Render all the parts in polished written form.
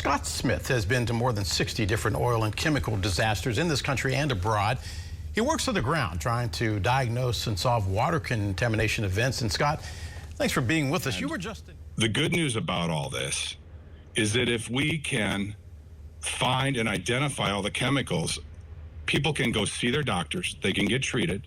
Scott Smith has been to more than 60 different oil and chemical disasters in this country and abroad. He works on the ground trying to diagnose and solve water contamination events. And Scott, thanks for being with us. You were just... The good news about all this is that if we can find and identify all the chemicals, people can go see their doctors, they can get treated,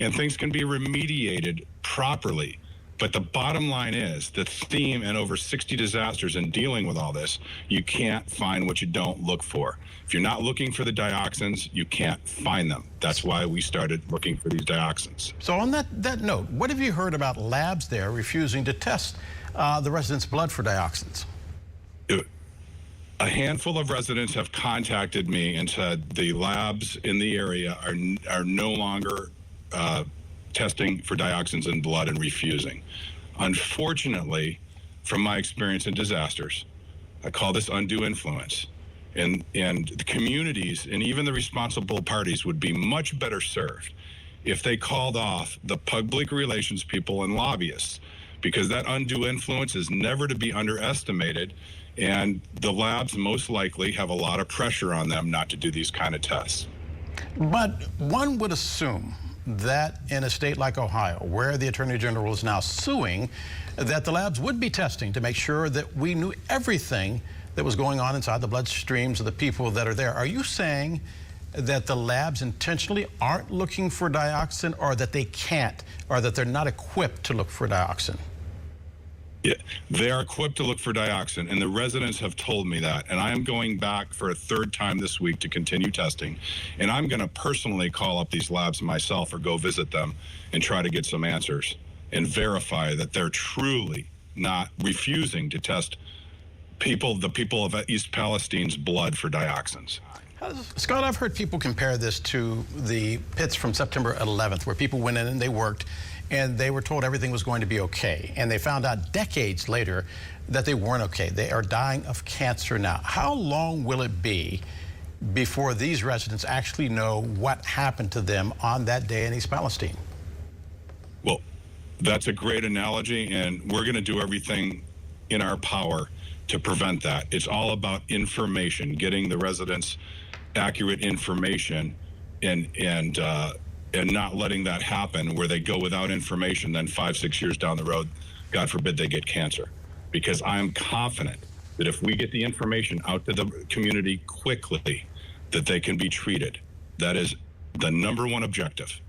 and things can be remediated properly. But the bottom line is the theme in over 60 disasters in dealing with all this, you can't find what you don't look for. If you're not looking for the dioxins, you can't find them. That's why we started looking for these dioxins. So on that note, what have you heard about labs there refusing to test the residents' blood for dioxins? A handful of residents have contacted me and said the labs in the area are no longer testing for dioxins in blood and refusing. Unfortunately, from my experience in disasters, I call this undue influence. And the communities and even the responsible parties would be much better served if they called off the public relations people and lobbyists, because that undue influence is never to be underestimated, and the labs most likely have a lot of pressure on them not to do these kind of tests. But one would assume that in a state like Ohio, where the Attorney General is now suing, that the labs would be testing to make sure that we knew everything that was going on inside the bloodstreams of the people that are there. Are you saying that the labs intentionally aren't looking for dioxin, or that they can't, or that they're not equipped to look for dioxin? Yeah, they are equipped to look for dioxin, and the residents have told me that. And I am going back for a third time this week to continue testing. And I'm going to personally call up these labs myself or go visit them and try to get some answers and verify that they're truly not refusing to test the people of East Palestine's blood for dioxins. Scott, I've heard people compare this to the pits from September 11th, where people went in and they worked, and they were told everything was going to be okay. And they found out decades later that they weren't okay. They are dying of cancer now. How long will it be before these residents actually know what happened to them on that day in East Palestine? Well, that's a great analogy, and we're going to do everything in our power to prevent that. It's all about information, getting the residents accurate information, and not letting that happen where they go without information, then 5-6 years down the road, God forbid, they get cancer. Because I'm confident that if we get the information out to the community quickly, that they can be treated. That is the #1 objective.